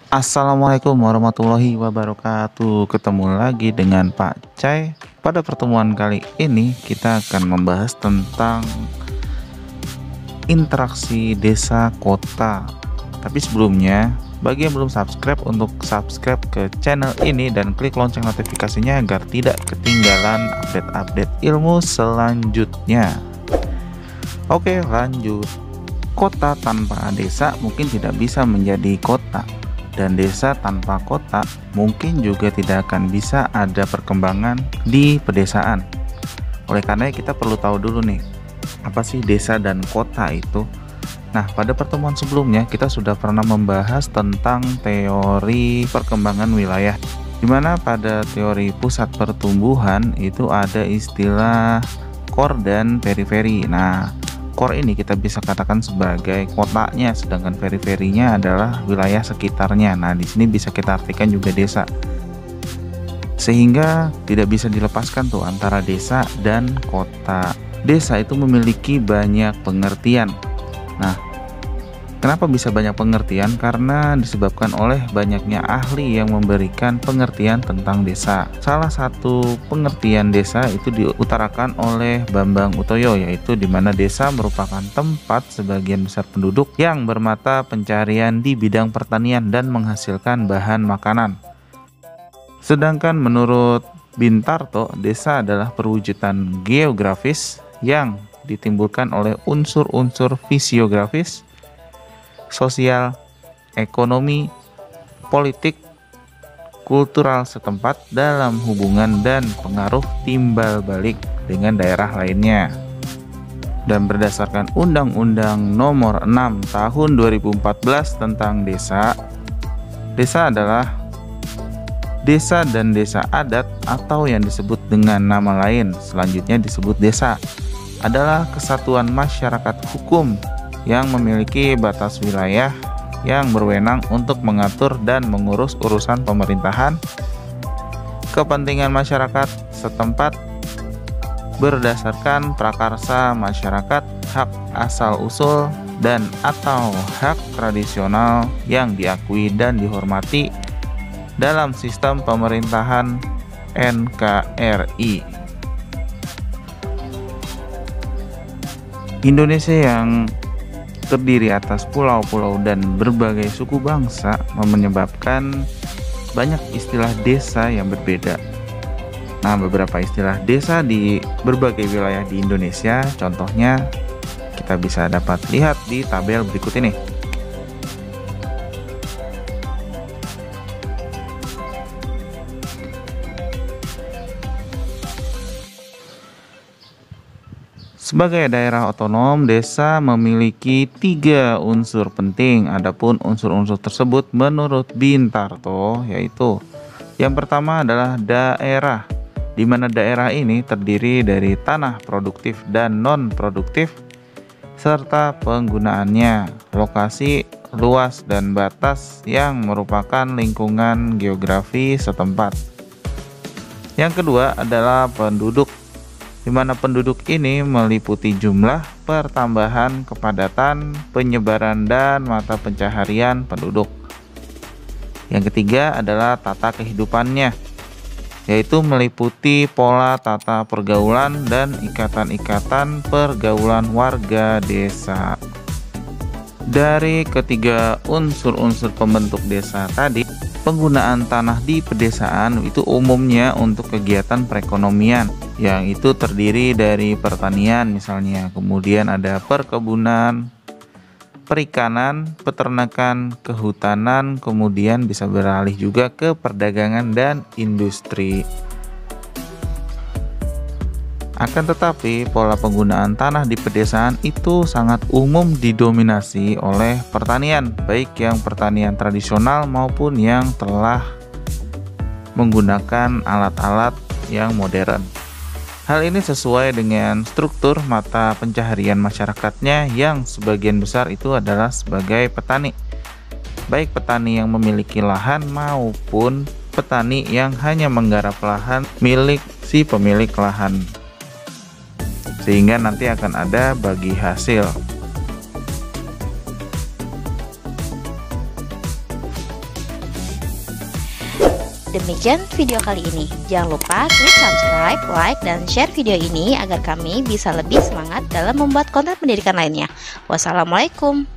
Assalamualaikum warahmatullahi wabarakatuh. Ketemu lagi dengan Pak Cai. Pada pertemuan kali ini kita akan membahas tentang interaksi desa kota. Tapi sebelumnya, bagi yang belum subscribe, untuk subscribe ke channel ini dan klik lonceng notifikasinya agar tidak ketinggalan update-update ilmu selanjutnya. Oke, lanjut. Kota tanpa desa mungkin tidak bisa menjadi kota, dan desa tanpa kota mungkin juga tidak akan bisa ada perkembangan di pedesaan. Oleh karena kita perlu tahu dulu nih, apa sih desa dan kota itu? Nah, pada pertemuan sebelumnya kita sudah pernah membahas tentang teori perkembangan wilayah, di mana pada teori pusat pertumbuhan itu ada istilah core dan periferi. Nah, core ini kita bisa katakan sebagai kotanya, sedangkan periferinya adalah wilayah sekitarnya. Nah, di sini bisa kita artikan juga desa. Sehingga tidak bisa dilepaskan tuh antara desa dan kota. Desa itu memiliki banyak pengertian. Nah, kenapa bisa banyak pengertian? Karena disebabkan oleh banyaknya ahli yang memberikan pengertian tentang desa. Salah satu pengertian desa itu diutarakan oleh Bambang Utoyo, yaitu di mana desa merupakan tempat sebagian besar penduduk yang bermata pencarian di bidang pertanian dan menghasilkan bahan makanan. Sedangkan menurut Bintarto, desa adalah perwujudan geografis yang ditimbulkan oleh unsur-unsur fisiografis, sosial, ekonomi, politik, kultural setempat dalam hubungan dan pengaruh timbal balik dengan daerah lainnya. Dan berdasarkan Undang-Undang Nomor 6 Tahun 2014 tentang desa, desa adalah desa dan desa adat atau yang disebut dengan nama lain selanjutnya disebut desa adalah kesatuan masyarakat hukum yang memiliki batas wilayah yang berwenang untuk mengatur dan mengurus urusan pemerintahan, kepentingan masyarakat setempat berdasarkan prakarsa masyarakat, hak asal-usul, dan atau hak tradisional yang diakui dan dihormati dalam sistem pemerintahan NKRI. Indonesia yang terdiri atas pulau-pulau dan berbagai suku bangsa menyebabkan banyak istilah desa yang berbeda. Nah, beberapa istilah desa di berbagai wilayah di Indonesia, contohnya kita bisa dapat lihat di tabel berikut ini. Sebagai daerah otonom, desa memiliki 3 unsur penting. Adapun unsur-unsur tersebut menurut Bintarto yaitu yang pertama adalah daerah, di mana daerah ini terdiri dari tanah produktif dan non-produktif serta penggunaannya, lokasi, luas, dan batas yang merupakan lingkungan geografi setempat. Yang kedua adalah penduduk, di mana penduduk ini meliputi jumlah, pertambahan, kepadatan, penyebaran, dan mata pencaharian penduduk. Yang ketiga adalah tata kehidupannya, yaitu meliputi pola tata pergaulan dan ikatan-ikatan pergaulan warga desa. Dari ketiga unsur-unsur pembentuk desa tadi, penggunaan tanah di pedesaan itu umumnya untuk kegiatan perekonomian, yang itu terdiri dari pertanian misalnya, kemudian ada perkebunan, perikanan, peternakan, kehutanan, kemudian bisa beralih juga ke perdagangan dan industri. Akan tetapi, pola penggunaan tanah di pedesaan itu sangat umum didominasi oleh pertanian, baik yang pertanian tradisional maupun yang telah menggunakan alat-alat yang modern. Hal ini sesuai dengan struktur mata pencaharian masyarakatnya yang sebagian besar itu adalah sebagai petani, baik petani yang memiliki lahan maupun petani yang hanya menggarap lahan milik si pemilik lahan, sehingga nanti akan ada bagi hasil. Demikian video kali ini. Jangan lupa klik subscribe, like, dan share video ini agar kami bisa lebih semangat dalam membuat konten pendidikan lainnya. Wassalamualaikum.